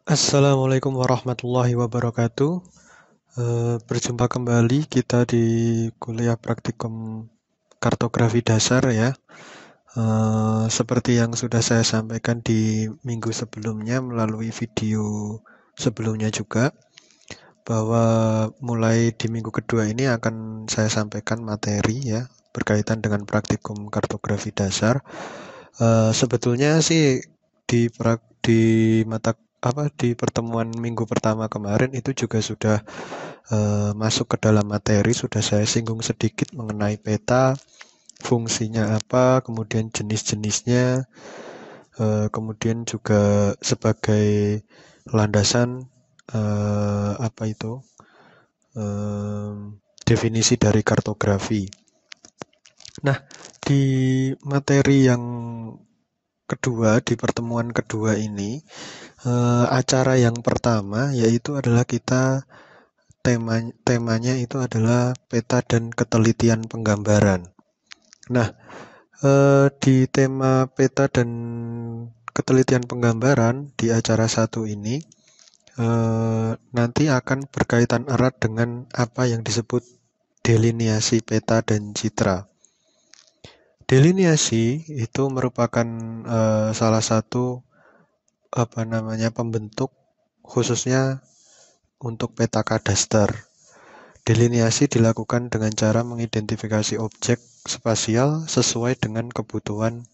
Assalamualaikum warahmatullahi wabarakatuh. Berjumpa kembali kita di kuliah praktikum kartografi dasar ya. Seperti yang sudah saya sampaikan di minggu sebelumnya melalui video sebelumnya juga, bahwa mulai di minggu kedua ini akan saya sampaikan materi ya berkaitan dengan praktikum kartografi dasar. Sebetulnya sih di mata di pertemuan minggu pertama kemarin itu juga sudah masuk ke dalam materi, sudah saya singgung sedikit mengenai peta, fungsinya apa, kemudian jenis-jenisnya, kemudian juga sebagai landasan apa itu definisi dari kartografi. Nah, di materi yang kedua, di pertemuan kedua ini, acara yang pertama yaitu adalah temanya itu adalah peta dan ketelitian penggambaran. Nah, di tema peta dan ketelitian penggambaran di acara satu ini nanti akan berkaitan erat dengan apa yang disebut deliniasi peta dan citra. Deliniasi itu merupakan salah satu pembentuk khususnya untuk peta kadaster. Deliniasi dilakukan dengan cara mengidentifikasi objek spasial sesuai dengan kebutuhan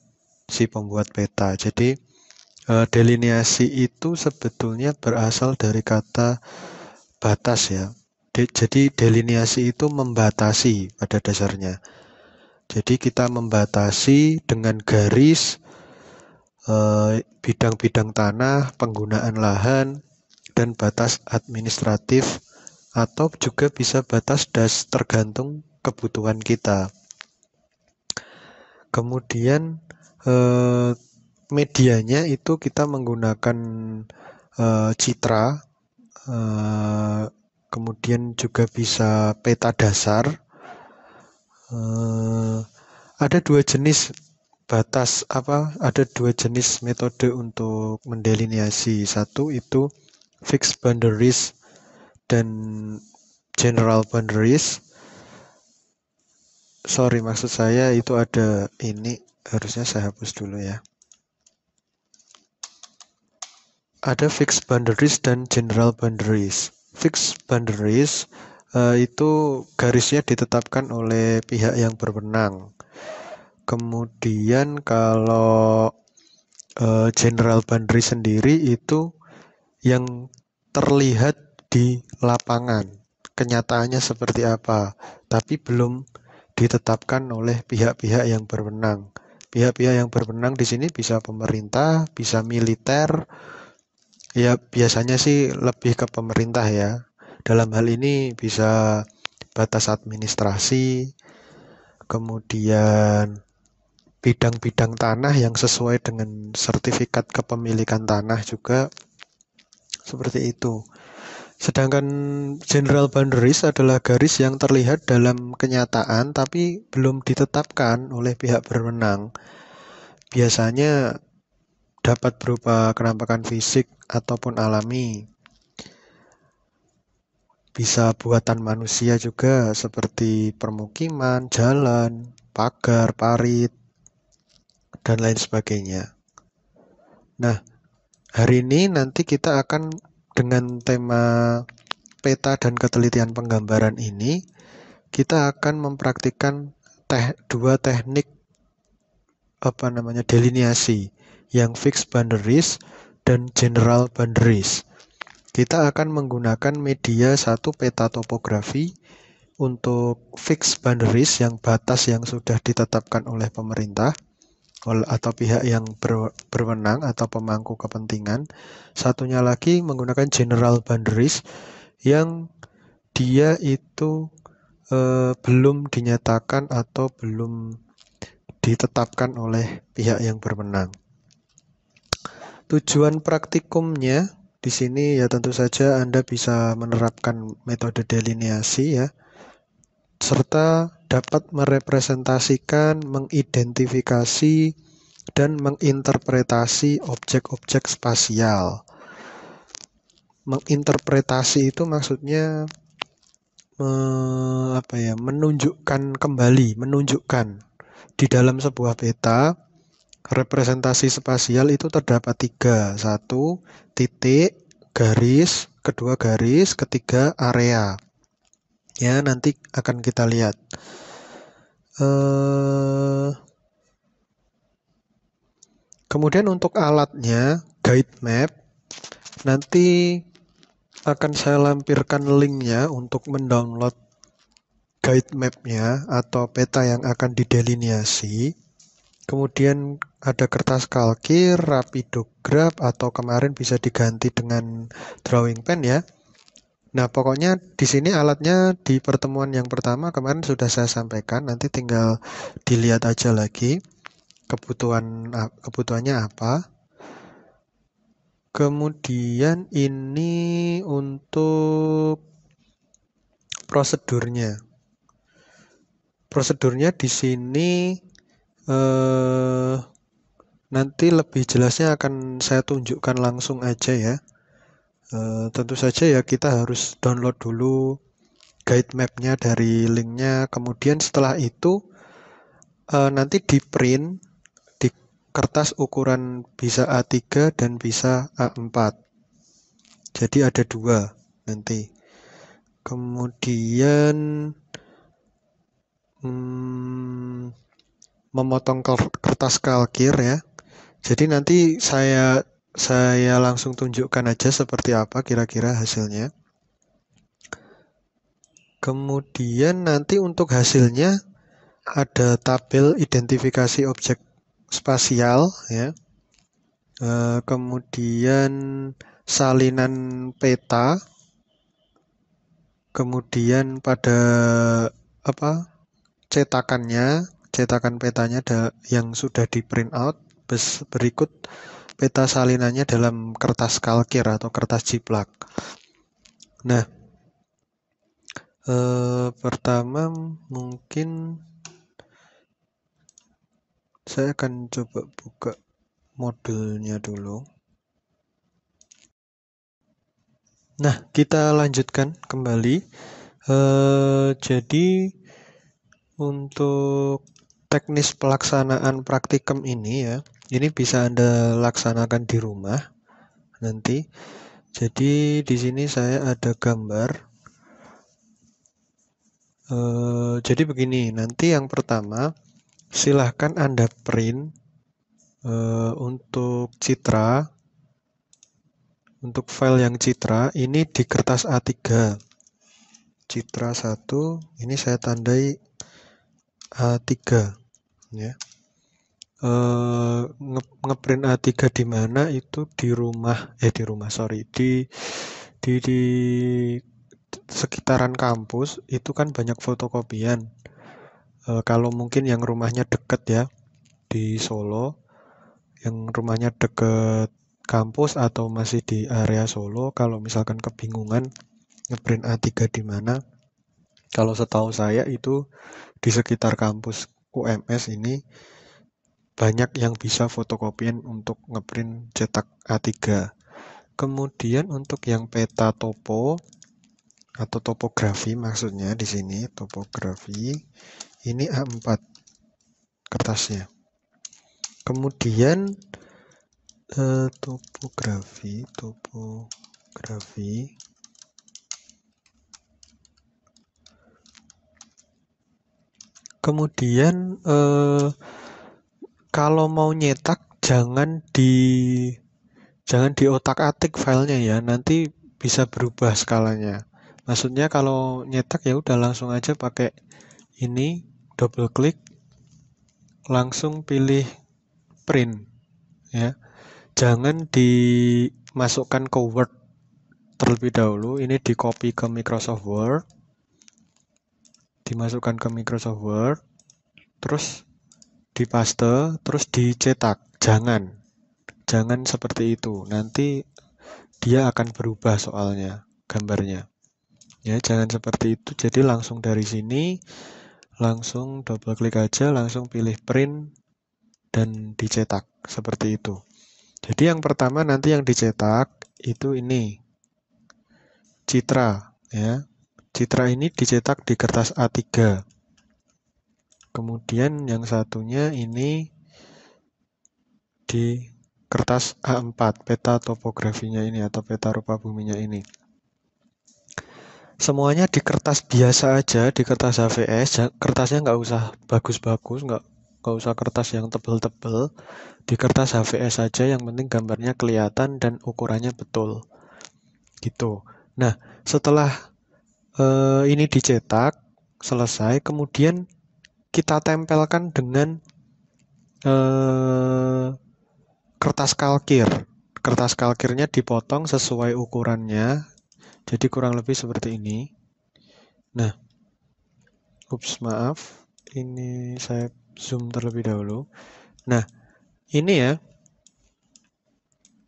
si pembuat peta. Jadi deliniasi itu sebetulnya berasal dari kata batas ya. Jadi deliniasi itu membatasi pada dasarnya. Jadi kita membatasi dengan garis bidang-bidang tanah, penggunaan lahan, dan batas administratif, atau juga bisa batas das tergantung kebutuhan kita. Kemudian medianya itu kita menggunakan citra, kemudian juga bisa peta dasar. Ada dua jenis metode untuk mendeliniasi. Satu itu fixed boundaries dan general boundaries. Maksud saya itu ada ini, harusnya saya hapus dulu ya. Ada fixed boundaries dan general boundaries. Fixed boundaries itu garisnya ditetapkan oleh pihak yang berwenang. Kemudian kalau general boundary sendiri itu yang terlihat di lapangan, kenyataannya seperti apa, tapi belum ditetapkan oleh pihak-pihak yang berwenang. Pihak-pihak yang berwenang di sini bisa pemerintah, bisa militer, ya biasanya sih lebih ke pemerintah ya. Dalam hal ini bisa batas administrasi, kemudian bidang-bidang tanah yang sesuai dengan sertifikat kepemilikan tanah juga seperti itu. Sedangkan general boundaries adalah garis yang terlihat dalam kenyataan tapi belum ditetapkan oleh pihak berwenang. Biasanya dapat berupa kenampakan fisik ataupun alami. Bisa buatan manusia juga seperti permukiman, jalan, pagar, parit, dan lain sebagainya. Nah, hari ini nanti kita akan dengan tema peta dan ketelitian penggambaran ini, kita akan mempraktikkan dua teknik deliniasi, yang fixed boundaries dan general boundaries. Kita akan menggunakan media satu peta topografi untuk fixed boundaries, yang batas yang sudah ditetapkan oleh pemerintah atau pihak yang berwenang atau pemangku kepentingan. Satunya lagi menggunakan general boundaries yang dia itu belum dinyatakan atau belum ditetapkan oleh pihak yang berwenang. Tujuan praktikumnya di sini ya tentu saja Anda bisa menerapkan metode deliniasi ya, serta dapat merepresentasikan, mengidentifikasi, dan menginterpretasi objek-objek spasial. Menginterpretasi itu maksudnya menunjukkan kembali, menunjukkan di dalam sebuah peta representasi spasial itu terdapat 3. 1, titik, garis, kedua garis, ketiga area. Ya, nanti akan kita lihat. Kemudian untuk alatnya, guide map, nanti akan saya lampirkan linknya untuk mendownload guide mapnya atau peta yang akan didelineasi. Kemudian ada kertas kalkir, rapidograph, atau kemarin bisa diganti dengan drawing pen ya. Nah, pokoknya di sini alatnya di pertemuan yang pertama kemarin sudah saya sampaikan, nanti tinggal dilihat aja lagi kebutuhannya apa. Kemudian ini untuk prosedurnya. Prosedurnya di sini nanti lebih jelasnya akan saya tunjukkan langsung aja ya. Tentu saja ya kita harus download dulu guide mapnya dari linknya. Kemudian setelah itu nanti di print di kertas ukuran bisa A3 dan bisa A4. Jadi ada 2 nanti. Kemudian memotong kertas kalkir ya. Jadi nanti saya langsung tunjukkan aja seperti apa kira-kira hasilnya. Kemudian nanti untuk hasilnya ada tabel identifikasi objek spasial ya. Kemudian salinan peta. Kemudian pada cetakan petanya yang sudah di print out, berikut peta salinannya dalam kertas kalkir atau kertas jiplak. Nah, pertama mungkin saya akan coba buka modelnya dulu. Nah, kita lanjutkan kembali. Jadi untuk teknis pelaksanaan praktikum ini ya, ini bisa Anda laksanakan di rumah nanti. Jadi di sini saya ada gambar. Jadi begini, nanti yang pertama silahkan Anda print untuk citra. Untuk file yang citra, ini di kertas A3. Citra 1, ini saya tandai A3. Ya. Ngeprint A3 di mana itu di sekitaran kampus itu kan banyak fotokopian. Kalau mungkin yang rumahnya deket ya di Solo, yang rumahnya deket kampus atau masih di area Solo, kalau misalkan kebingungan ngeprint A3 di mana, kalau setahu saya itu di sekitar kampus UMS ini banyak yang bisa fotokopian untuk ngeprint cetak A3. Kemudian untuk yang peta topo atau topografi maksudnya di sini topografi ini A4 kertasnya. Kemudian topografi. Kemudian kalau mau nyetak jangan diotak-atik filenya ya, nanti bisa berubah skalanya. Maksudnya kalau nyetak ya udah langsung aja pakai ini, double klik, langsung pilih print ya. Jangan dimasukkan ke Word terlebih dahulu, ini di copy ke Microsoft Word, dimasukkan ke Microsoft Word, terus dipaste, terus dicetak. Jangan seperti itu, nanti dia akan berubah soalnya gambarnya ya. Jangan seperti itu, jadi langsung dari sini langsung double klik aja, langsung pilih print dan dicetak seperti itu. Jadi yang pertama nanti yang dicetak itu ini citra ya. Citra ini dicetak di kertas A3. Kemudian yang satunya ini di kertas A4, peta topografinya ini atau peta rupa buminya ini. Semuanya di kertas biasa aja, di kertas HVS. Kertasnya nggak usah bagus-bagus, nggak usah kertas yang tebel-tebel. Di kertas HVS aja, yang penting gambarnya kelihatan dan ukurannya betul. Gitu. Nah, setelah ini dicetak, selesai, kemudian kita tempelkan dengan kertas kalkir. Kertas kalkirnya dipotong sesuai ukurannya, jadi kurang lebih seperti ini. Nah, maaf, ini saya zoom terlebih dahulu. Nah, ini ya,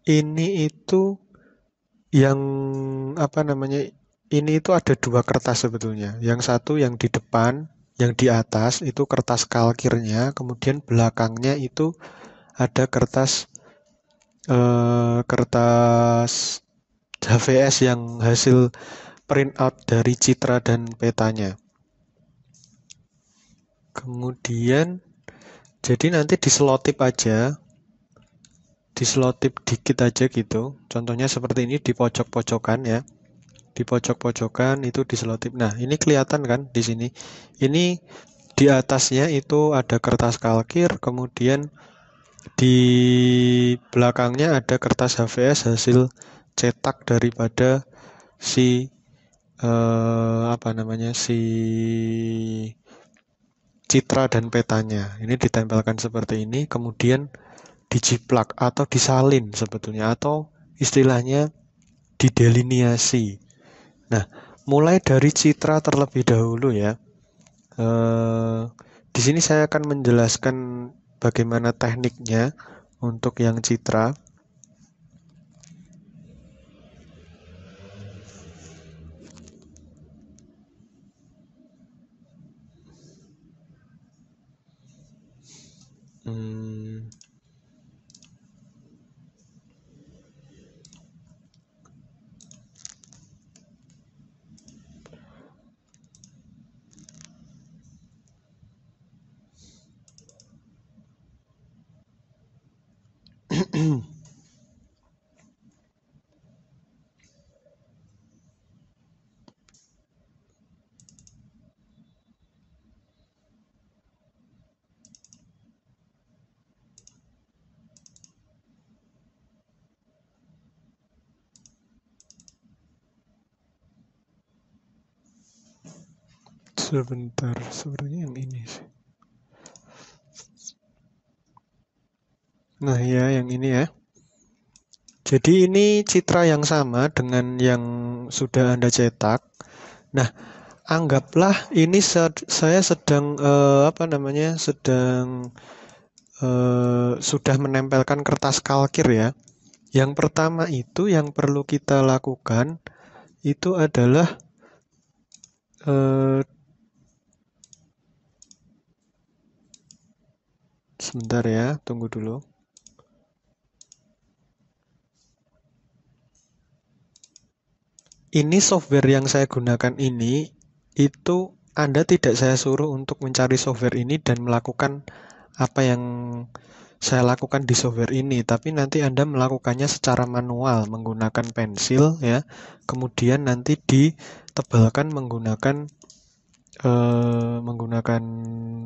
ini itu yang apa namanya? Ini itu ada dua kertas sebetulnya. Yang satu yang di depan, yang di atas itu kertas kalkirnya, kemudian belakangnya itu ada kertas HVS yang hasil print out dari citra dan petanya. Kemudian jadi nanti diselotip aja, diselotip dikit aja gitu. Contohnya seperti ini di pojok-pojokan ya. Di pojok-pojokan itu diselotip. Nah, ini kelihatan kan di sini. Ini di atasnya itu ada kertas kalkir, kemudian di belakangnya ada kertas HVS hasil cetak daripada si si citra dan petanya. Ini ditempelkan seperti ini, kemudian dijiplak atau disalin sebetulnya, atau istilahnya dideliniasi. Nah, mulai dari citra terlebih dahulu ya. Di sini saya akan menjelaskan bagaimana tekniknya untuk yang citra. Sebentar, sebenarnya yang ini sih. Nah ya, yang ini ya. Jadi ini citra yang sama dengan yang sudah Anda cetak. Nah, anggaplah ini saya sedang sudah menempelkan kertas kalkir ya. Yang pertama itu yang perlu kita lakukan itu adalah sebentar ya, tunggu dulu. Ini software yang saya gunakan ini, itu Anda tidak saya suruh untuk mencari software ini dan melakukan apa yang saya lakukan di software ini, tapi nanti Anda melakukannya secara manual menggunakan pensil ya. Kemudian nanti ditebalkan menggunakan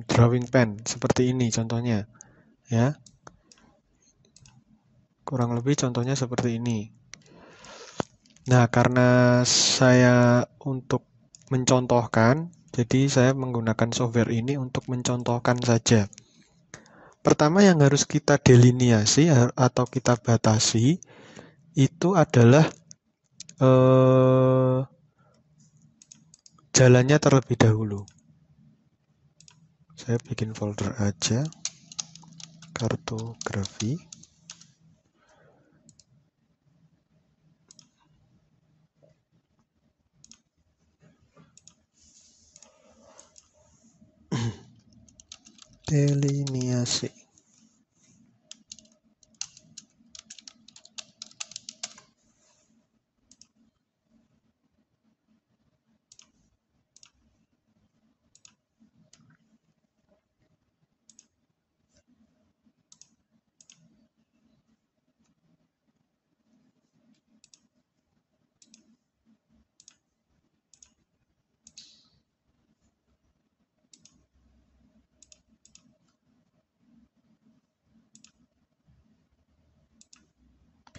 drawing pen seperti ini contohnya ya. Kurang lebih contohnya seperti ini. Nah, karena saya untuk mencontohkan, jadi saya menggunakan software ini untuk mencontohkan saja. Pertama yang harus kita deliniasi atau kita batasi itu adalah jalannya terlebih dahulu. Saya bikin folder aja, kartografi. Deliniasi.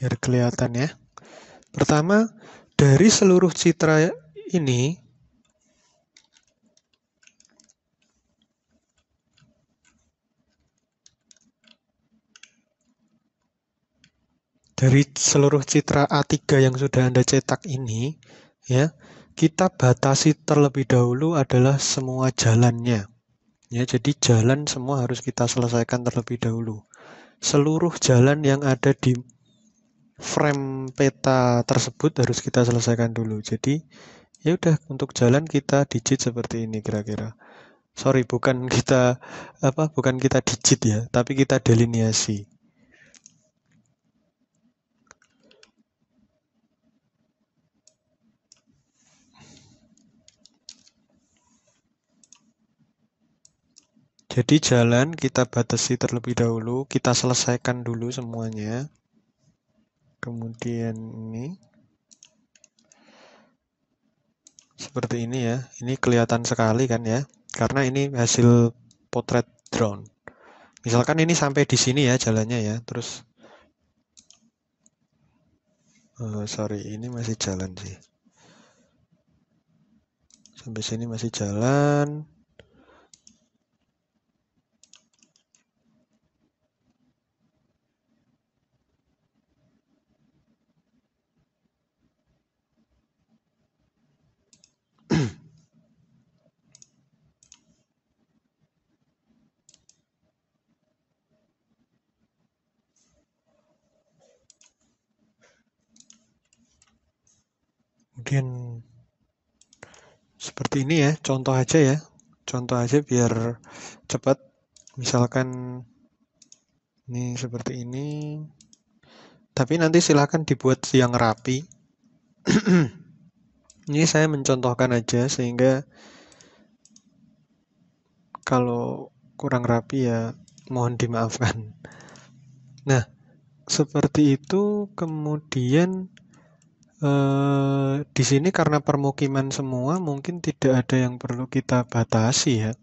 biar kelihatan ya. Pertama, dari seluruh citra ini, dari seluruh citra A3 yang sudah Anda cetak ini, ya, kita batasi terlebih dahulu adalah semua jalannya. Ya, jadi jalan semua harus kita selesaikan terlebih dahulu. Seluruh jalan yang ada di frame peta tersebut harus kita selesaikan dulu. Jadi, ya udah untuk jalan kita digit seperti ini kira-kira. Sorry, bukan kita digit ya, tapi kita deliniasi. Jadi jalan kita batasi terlebih dahulu, kita selesaikan dulu semuanya. Kemudian ini seperti ini ya. Ini kelihatan sekali kan ya, karena ini hasil potret drone. Misalkan ini sampai di sini ya jalannya ya, terus sorry, ini masih jalan sih. Sampai sini masih jalan. Kemudian seperti ini ya, contoh aja ya. Contoh aja biar cepat. Misalkan ini seperti ini. Tapi nanti silahkan dibuat yang rapi. Ini saya mencontohkan aja sehingga kalau kurang rapi ya mohon dimaafkan. Nah, seperti itu kemudian di sini karena permukiman semua mungkin tidak ada yang perlu kita batasi ya.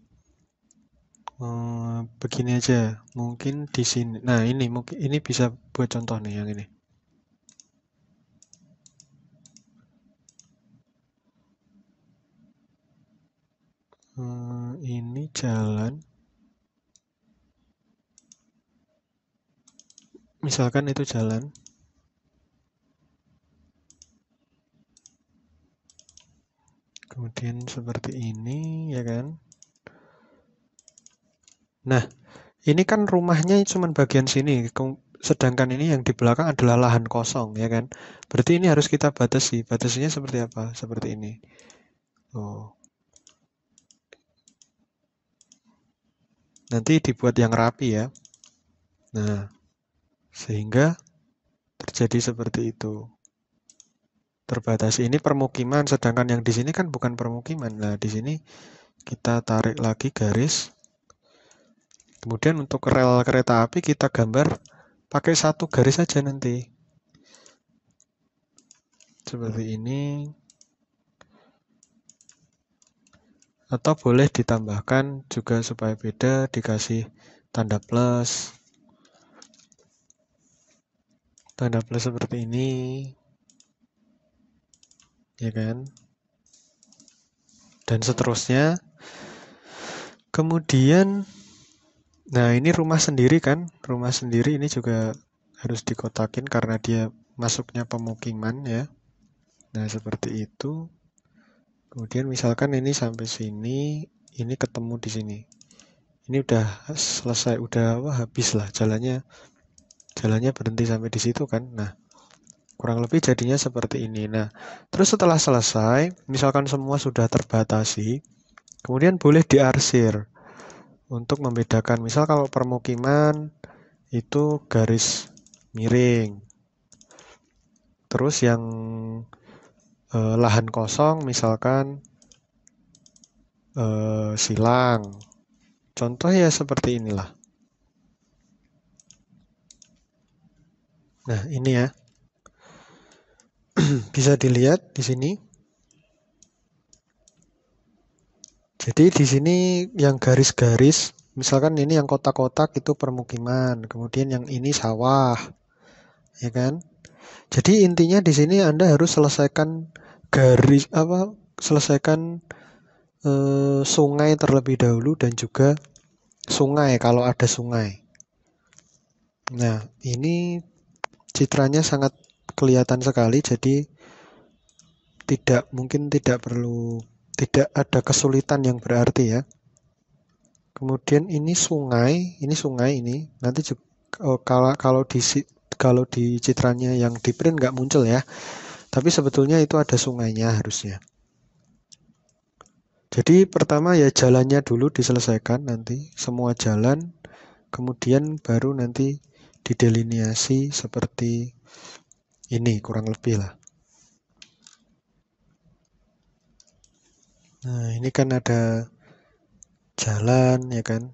Begini aja, mungkin di sini. Nah, ini mungkin ini bisa buat contoh nih yang ini. Ini jalan. Misalkan itu jalan. Kemudian seperti ini, ya kan? Nah, ini kan rumahnya cuma bagian sini, sedangkan ini yang di belakang adalah lahan kosong, ya kan? Berarti ini harus kita batasi. Batasinya seperti apa? Seperti ini. Oh. Nanti dibuat yang rapi ya. Nah, sehingga terjadi seperti itu. Terbatasi. Ini permukiman, sedangkan yang di sini kan bukan permukiman. Nah, di sini kita tarik lagi garis. Kemudian untuk rel kereta api kita gambar pakai satu garis saja nanti. Seperti ini. Atau boleh ditambahkan juga supaya beda, dikasih tanda plus. Tanda plus seperti ini. Ya kan? Dan seterusnya. Kemudian, nah ini rumah sendiri kan? Rumah sendiri ini juga harus dikotakin karena dia masuknya pemukiman ya. Nah seperti itu. Kemudian misalkan ini sampai sini, ini ketemu di sini. Ini udah selesai, udah habis lah jalannya berhenti sampai di situ kan. Nah, kurang lebih jadinya seperti ini. Nah, terus setelah selesai, misalkan semua sudah terbatasi, kemudian boleh diarsir untuk membedakan. Misal kalau permukiman itu garis miring. Terus yang lahan kosong misalkan silang. Contoh ya seperti inilah. Nah, ini ya. Bisa dilihat di sini. Jadi di sini yang garis-garis, misalkan ini yang kotak-kotak itu permukiman, kemudian yang ini sawah. Ya kan? Jadi intinya di sini Anda harus selesaikan selesaikan sungai terlebih dahulu dan juga sungai kalau ada sungai. Nah, ini citranya sangat kelihatan sekali, jadi tidak ada kesulitan yang berarti ya. Kemudian ini sungai ini nanti juga, kalau di citranya yang di print nggak muncul ya. Tapi sebetulnya itu ada sungainya harusnya. Jadi pertama ya jalannya dulu diselesaikan nanti semua jalan, kemudian baru nanti dideliniasi seperti ini kurang lebih lah. Nah, ini kan ada jalan ya kan.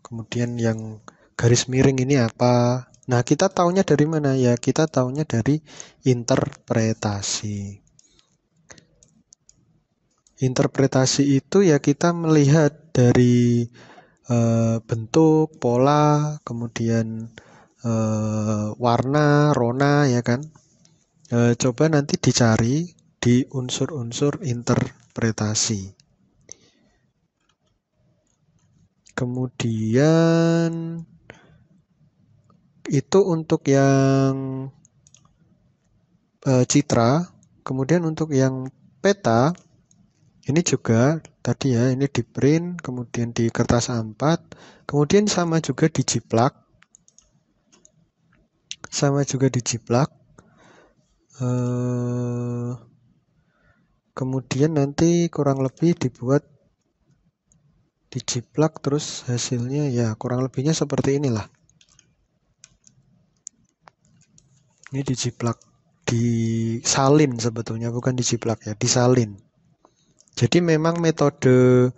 Kemudian yang garis miring ini apa? Nah, kita taunya dari mana ya? Kita taunya dari interpretasi. Interpretasi itu ya kita melihat dari bentuk, pola, kemudian warna, rona ya kan. Coba nanti dicari di unsur-unsur interpretasi. Kemudian itu untuk yang citra. Kemudian untuk yang peta ini juga tadi ya, ini di print, kemudian di kertas A4, kemudian sama juga dijiplak. Kemudian nanti kurang lebih dibuat dijiplak, terus hasilnya ya kurang lebihnya seperti inilah. Ini dijiplak, disalin sebetulnya, bukan dijiplak ya, disalin. Jadi memang metode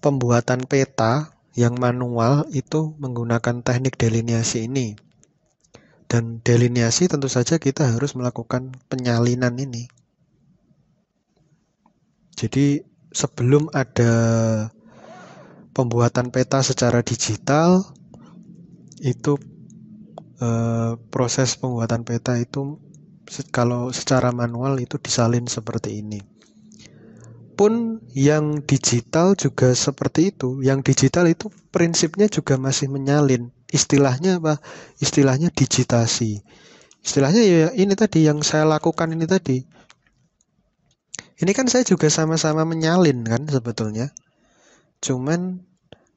pembuatan peta yang manual itu menggunakan teknik delineasi ini. Dan delineasi tentu saja kita harus melakukan penyalinan ini. Jadi sebelum ada pembuatan peta secara digital, itu proses pembuatan peta itu kalau secara manual itu disalin seperti ini. Pun yang digital juga seperti itu. Yang digital itu prinsipnya juga masih menyalin. Istilahnya apa? Istilahnya digitasi. Istilahnya ya ini tadi yang saya lakukan ini tadi. Ini kan saya juga sama-sama menyalin kan sebetulnya. Cuman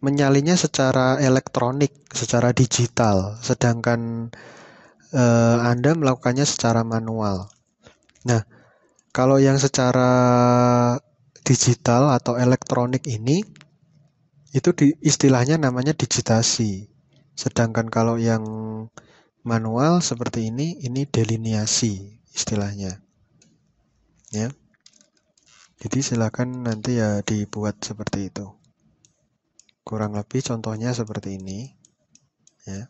menyalinnya secara elektronik, secara digital. Sedangkan Anda melakukannya secara manual. Nah, kalau yang secara digital atau elektronik ini itu istilahnya namanya digitasi. Sedangkan kalau yang manual seperti ini delineasi istilahnya. Ya. Jadi silakan nanti ya dibuat seperti itu. Kurang lebih contohnya seperti ini. Ya.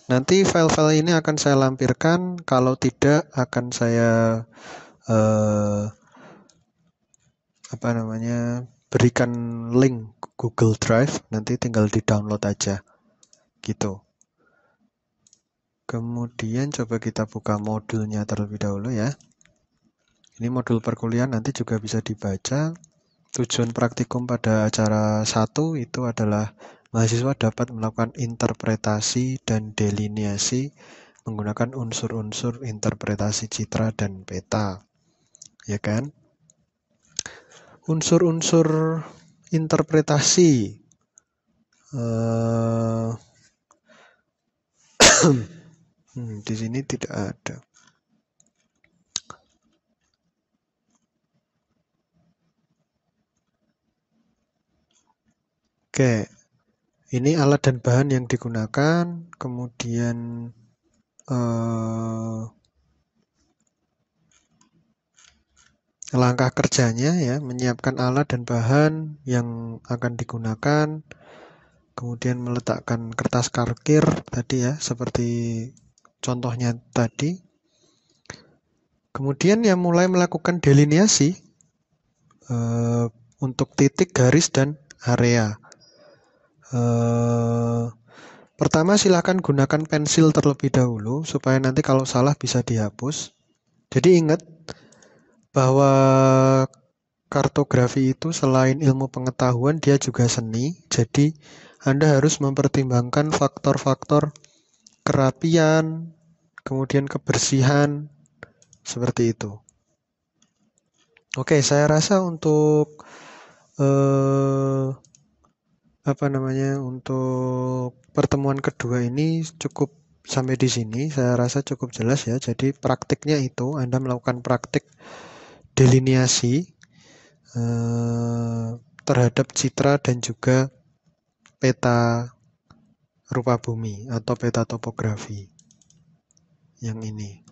Nanti file-file ini akan saya lampirkan, kalau tidak akan saya berikan link Google Drive, nanti tinggal di-download aja. Gitu. Kemudian coba kita buka modulnya terlebih dahulu ya. Ini modul perkuliahan nanti juga bisa dibaca. Tujuan praktikum pada acara 1 itu adalah mahasiswa dapat melakukan interpretasi dan delineasi menggunakan unsur-unsur interpretasi citra dan peta. Ya kan? Unsur-unsur interpretasi. Di sini tidak ada. Oke, ini alat dan bahan yang digunakan, kemudian langkah kerjanya ya, menyiapkan alat dan bahan yang akan digunakan, kemudian meletakkan kertas parkir tadi ya, seperti contohnya tadi. Kemudian ya mulai melakukan delineasi untuk titik, garis, dan area. Eh, Pertama silakan gunakan pensil terlebih dahulu supaya nanti kalau salah bisa dihapus. Jadi ingat bahwa kartografi itu selain ilmu pengetahuan dia juga seni. Jadi Anda harus mempertimbangkan faktor-faktor kerapian, kemudian kebersihan, seperti itu. Oke, saya rasa untuk eh, untuk pertemuan kedua ini cukup sampai di sini. Saya rasa cukup jelas ya. Jadi praktiknya itu Anda melakukan praktik delineasi terhadap citra dan juga peta rupa bumi atau peta topografi yang ini.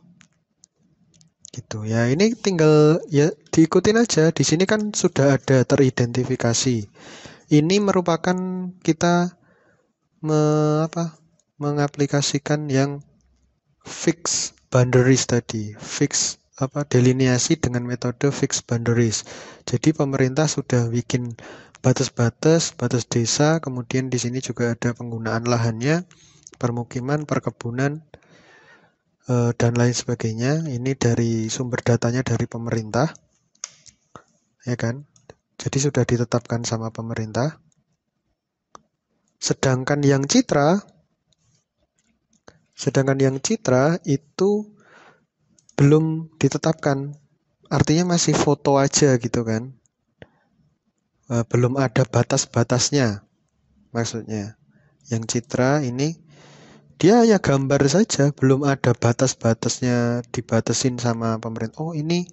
Gitu ya. Ini tinggal ya diikutin aja. Di sini kan sudah ada teridentifikasi. Ini merupakan kita mengaplikasikan yang fix boundaries tadi, delineasi dengan metode fix boundaries. Jadi pemerintah sudah bikin batas-batas, batas desa, kemudian di sini juga ada penggunaan lahannya, permukiman, perkebunan, dan lain sebagainya. Ini dari sumber datanya dari pemerintah, ya kan? Jadi sudah ditetapkan sama pemerintah. Sedangkan yang citra itu belum ditetapkan. Artinya masih foto aja gitu kan. Belum ada batas-batasnya maksudnya. Yang citra ini dia ya gambar saja, belum ada batas-batasnya dibatasin sama pemerintah. Oh ini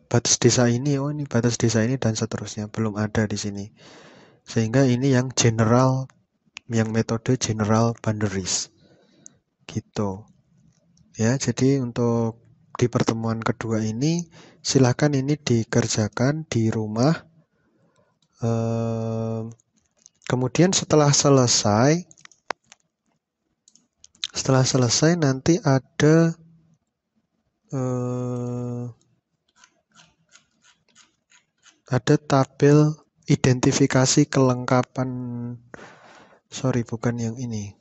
batas desa ini, oh ini batas desa ini dan seterusnya. Belum ada di sini. Sehingga ini yang general, yang metode general boundaries. Gitu. Ya, jadi untuk di pertemuan kedua ini silakan ini dikerjakan di rumah. Kemudian setelah selesai nanti ada tabel identifikasi kelengkapan. Sorry, bukan yang ini.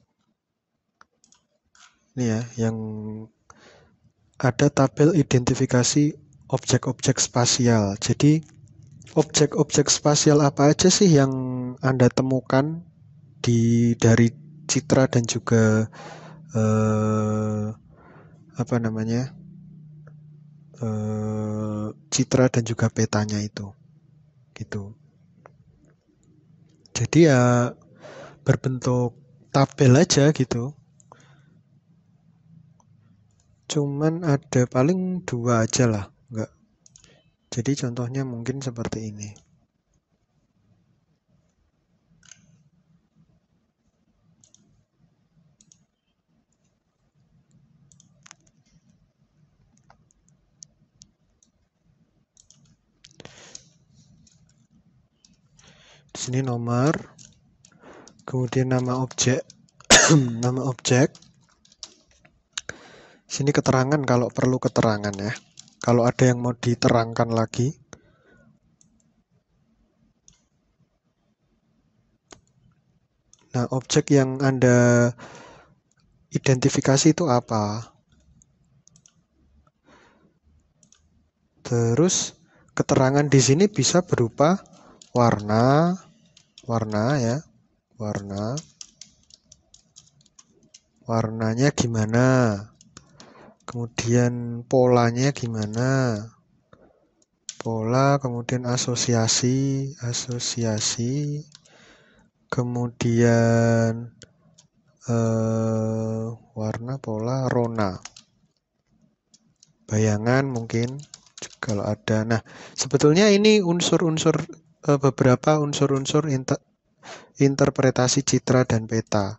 Ini ya, yang ada tabel identifikasi objek-objek spasial. Jadi objek-objek spasial apa aja sih yang Anda temukan dari citra dan juga citra dan juga petanya itu, gitu. Jadi ya berbentuk tabel aja gitu. Cuman ada paling 2 aja lah, enggak. Jadi contohnya mungkin seperti ini. Di sini nomor, kemudian nama objek, nama objek. Sini keterangan kalau perlu keterangan ya. Kalau ada yang mau diterangkan lagi. Nah, objek yang Anda identifikasi itu apa? Terus keterangan di sini bisa berupa warna ya, warnanya gimana, kemudian polanya gimana, pola, kemudian asosiasi, kemudian warna, pola, rona, bayangan mungkin kalau ada. Nah, sebetulnya ini beberapa unsur-unsur interpretasi citra dan peta.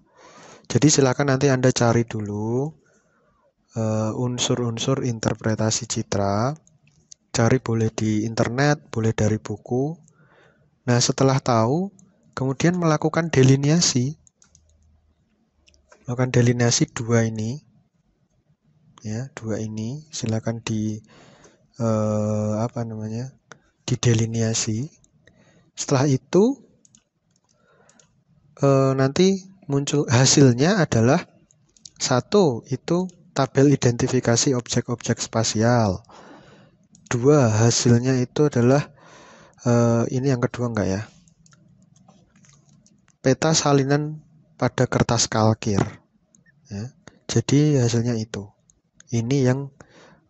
Jadi silakan nanti Anda cari dulu unsur-unsur interpretasi citra. Cari boleh di internet, boleh dari buku. Nah, setelah tahu, kemudian melakukan delineasi. Melakukan delineasi dua ini. Ya, dua ini silakan didelineasi. Setelah itu nanti muncul hasilnya adalah satu, itu tabel identifikasi objek-objek spasial. Dua, hasilnya itu adalah ini yang kedua enggak ya? Peta salinan pada kertas kalkir. Ya. Jadi hasilnya itu. Ini yang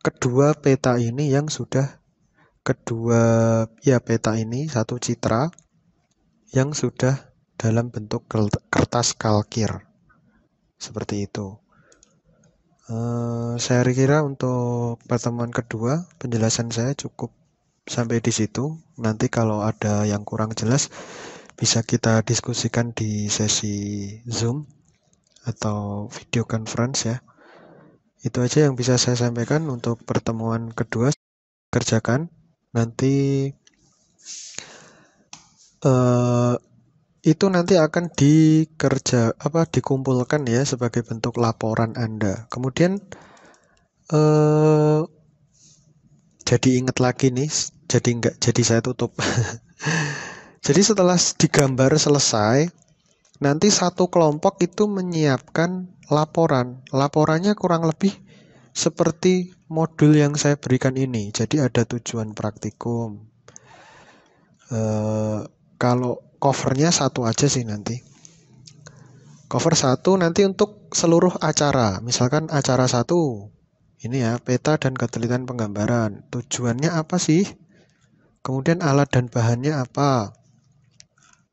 kedua peta ini yang sudah peta ini satu citra yang sudah dalam bentuk kertas kalkir. Seperti itu. Saya kira untuk pertemuan kedua penjelasan saya cukup sampai di situ. Nanti kalau ada yang kurang jelas bisa kita diskusikan di sesi Zoom atau video conference ya. Itu aja yang bisa saya sampaikan untuk pertemuan kedua. Kerjakan. Nanti itu nanti akan dikumpulkan ya sebagai bentuk laporan Anda. Kemudian jadi ingat lagi nih, jadi saya tutup. Jadi setelah digambar selesai, nanti satu kelompok itu menyiapkan laporan. Laporannya kurang lebih seperti modul yang saya berikan ini. Jadi ada tujuan praktikum. Kalau covernya satu aja sih nanti. Cover satu nanti untuk seluruh acara. Misalkan acara satu, ini ya, peta dan ketelitian penggambaran. Tujuannya apa sih? Kemudian alat dan bahannya apa?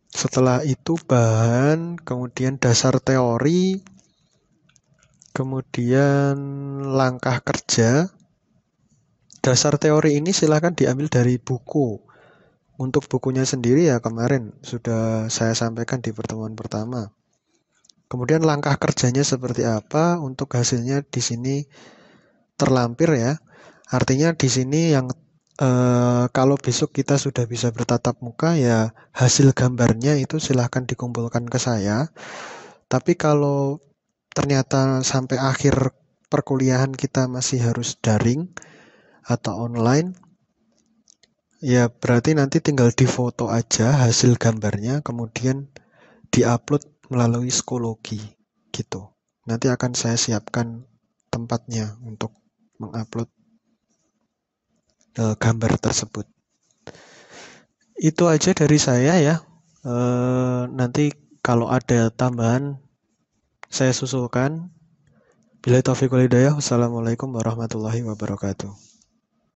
Setelah itu bahan, kemudian dasar teori, kemudian langkah kerja. Dasar teori ini silahkan diambil dari buku. Untuk bukunya sendiri ya kemarin sudah saya sampaikan di pertemuan pertama. Kemudian langkah kerjanya seperti apa, untuk hasilnya di sini terlampir ya. Artinya di sini yang kalau besok kita sudah bisa bertatap muka ya hasil gambarnya itu silahkan dikumpulkan ke saya. Tapi kalau ternyata sampai akhir perkuliahan kita masih harus daring atau online, ya berarti nanti tinggal difoto aja hasil gambarnya, kemudian diupload melalui Schoology gitu. Nanti akan saya siapkan tempatnya untuk mengupload gambar tersebut. Itu aja dari saya ya. Nanti kalau ada tambahan saya susulkan. Billahi taufiq wal hidayah. Wassalamualaikum warahmatullahi wabarakatuh.